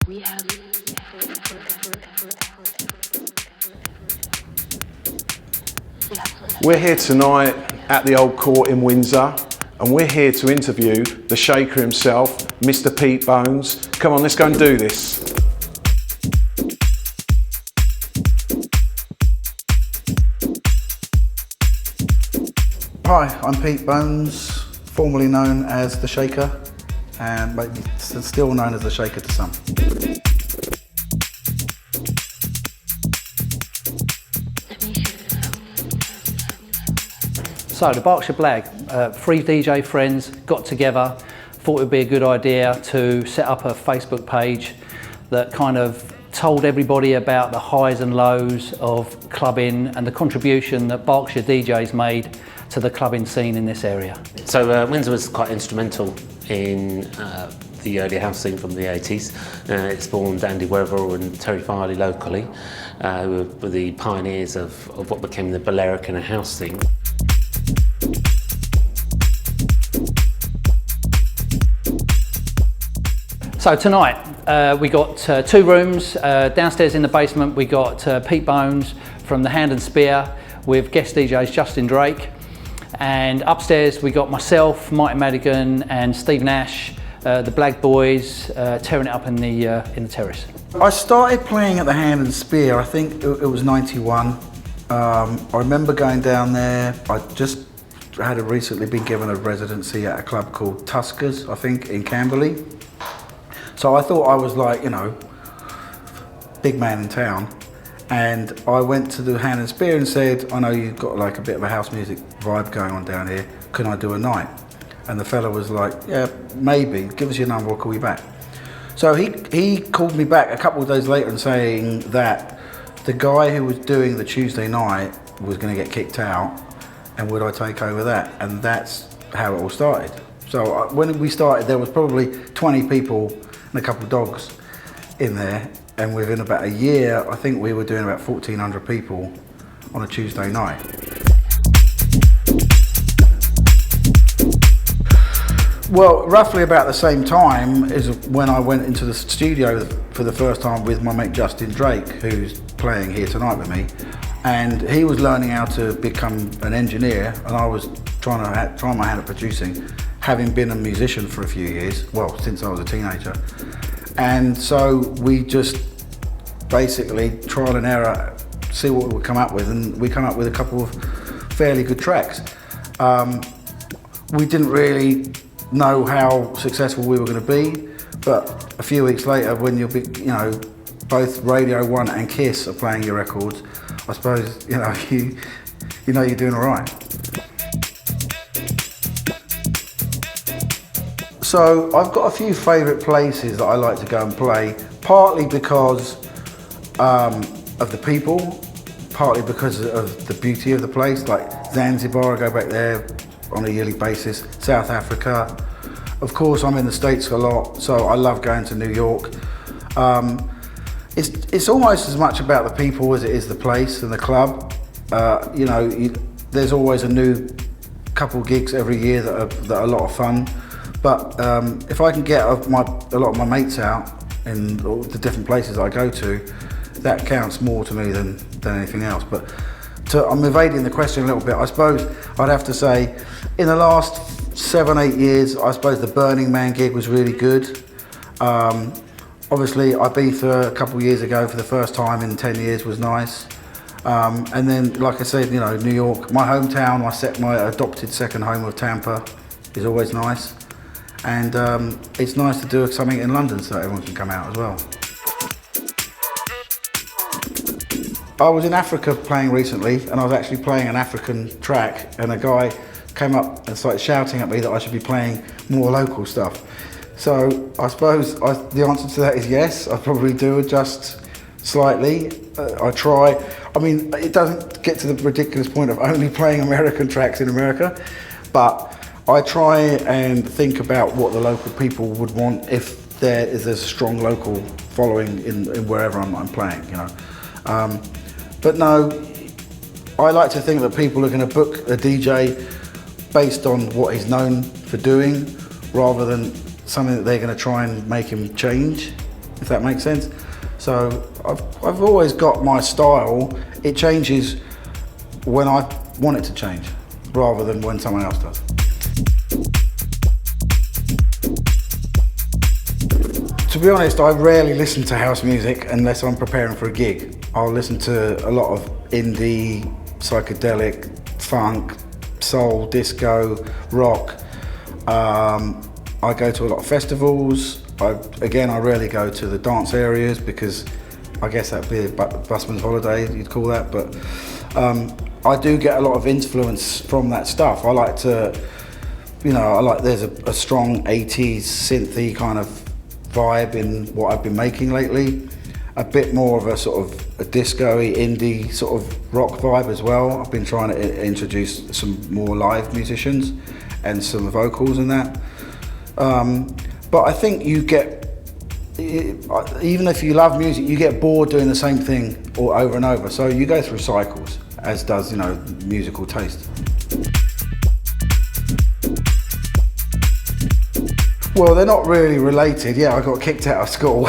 We're here tonight at the Old Court in Windsor, and we're here to interview the Shaker himself, Mr. Pete Bones. Come on, let's go and do this. Hi, I'm Pete Bones, formerly known as the Shaker, and maybe still known as the Shaker to some. So the Berkshire Blag, 3 DJ friends got together, thought it would be a good idea to set up a Facebook page that kind of told everybody about the highs and lows of clubbing and the contribution that Berkshire DJs made to the clubbing scene in this area. So Windsor was quite instrumental in the early house scene from the 80s. It spawned Andy Weatherall and Terry Farley locally, who were the pioneers of what became the Balearic and house scene. So tonight we got 2 rooms. Downstairs in the basement we got Pete Bones from the Hand and Spear with guest DJs Justin Drake, and upstairs we got myself, Martin Madigan and Steve Nash, the Blag boys, tearing it up in the terrace. I started playing at the Hand and Spear, I think it was 91. I remember going down there. I just had recently been given a residency at a club called Tuskers, I think, in Camberley. So I thought I was like, you know, big man in town. And I went to the Hand and Spear and said, I know you've got like a bit of a house music vibe going on down here. Can I do a night? And the fella was like, yeah, maybe. Give us your number, I'll call you back. So he called me back a couple of days later and saying that the guy who was doing the Tuesday night was going to get kicked out, and would I take over that? And that's how it all started. So when we started, there was probably 20 people and a couple of dogs in there, and within about a year, I think we were doing about 1,400 people on a Tuesday night. Well, roughly about the same time is when I went into the studio for the first time with my mate Justin Drake, who's playing here tonight with me, and he was learning how to become an engineer, and I was trying my hand at producing, having been a musician for a few years, well, since I was a teenager. And so we just basically trial and error, see what we would come up with, and we come up with a couple of fairly good tracks. We didn't really know how successful we were going to be, but a few weeks later, when you'll be, you know, both Radio 1 and Kiss are playing your records, I suppose, you know you're doing all right. So I've got a few favourite places that I like to go and play, partly because of the people, partly because of the beauty of the place. Like Zanzibar, I go back there on a yearly basis. South Africa, of course I'm in the States a lot, so I love going to New York. It's almost as much about the people as it is the place and the club. You know, there's always a new couple gigs every year that are a lot of fun. But if I can get a lot of my mates out in all the different places I go to, that counts more to me than anything else. But I'm evading the question a little bit. I suppose I'd have to say, in the last 7-8 years, I suppose the Burning Man gig was really good. Obviously, Ibiza a couple of years ago for the first time in 10 years was nice. And then, like I said, you know, New York, my hometown, my adopted second home of Tampa is always nice. And it's nice to do something in London so everyone can come out as well. I was in Africa playing recently, and I was actually playing an African track, and a guy came up and started shouting at me that I should be playing more local stuff. So I suppose the answer to that is yes, I probably do adjust slightly. I try. I mean, it doesn't get to the ridiculous point of only playing American tracks in America, but I try and think about what the local people would want if there's a strong local following in wherever I'm playing, you know. But no, I like to think that people are going to book a DJ based on what he's known for doing, rather than something that they're going to try and make him change. if that makes sense. So I've always got my style. It changes when I want it to change, rather than when someone else does. To be honest, I rarely listen to house music unless I'm preparing for a gig. I'll listen to a lot of indie, psychedelic, funk, soul, disco, rock. I go to a lot of festivals. I rarely go to the dance areas because I guess that'd be a busman's holiday, you'd call that. But I do get a lot of influence from that stuff. I like to, there's a strong 80s synthy kind of vibe in what I've been making lately. A bit more of a sort of a disco-y, indie sort of rock vibe as well. I've been trying to introduce some more live musicians and some vocals in that. But I think you get, even if you love music, you get bored doing the same thing over and over. So you go through cycles, as does, musical taste. Well, they're not really related. Yeah, I got kicked out of school.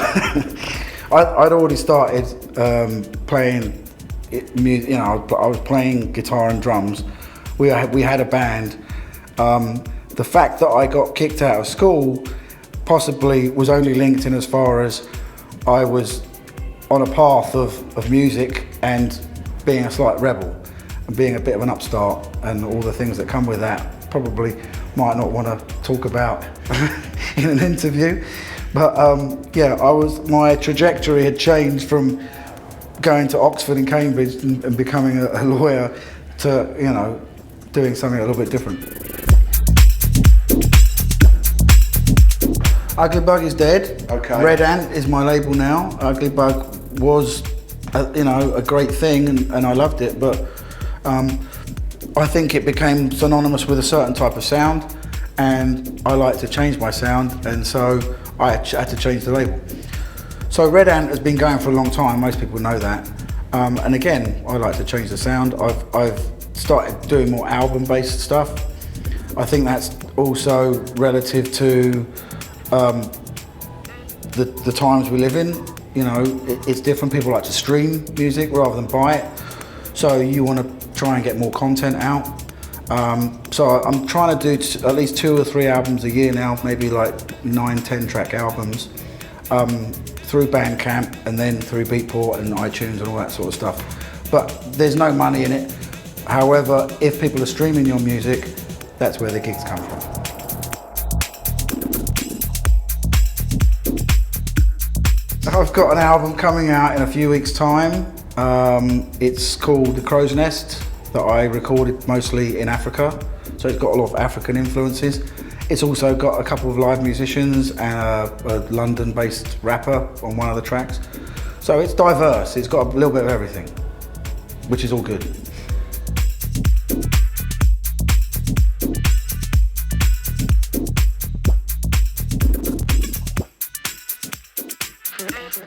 I'd already started playing music. I was playing guitar and drums. We had a band. The fact that I got kicked out of school possibly was only linked in as far as I was on a path of music and being a slight rebel and being a bit of an upstart and all the things that come with that. Probably might not want to talk about in an interview, but my trajectory had changed from going to Oxford and Cambridge and becoming a lawyer to doing something a little bit different. Ugly Bug is dead. Okay. Red Ant is my label now. Ugly Bug was a great thing and I loved it, but I think it became synonymous with a certain type of sound, and I like to change my sound, and so I had to change the label. So Red Ant has been going for a long time, most people know that. And again, I like to change the sound. I've started doing more album-based stuff. I think that's also relative to the times we live in. It's different. People like to stream music rather than buy it. So you want to try and get more content out. So I'm trying to do at least 2 or 3 albums a year now, maybe like 9-10 track albums, through Bandcamp and then through Beatport and iTunes and all that sort of stuff. But there's no money in it. However, if people are streaming your music, that's where the gigs come from. I've got an album coming out in a few weeks' time. It's called The Crow's Nest, that I recorded mostly in Africa. So it's got a lot of African influences. It's also got a couple of live musicians and a London-based rapper on one of the tracks. So it's diverse. It's got a little bit of everything, which is all good. Forever.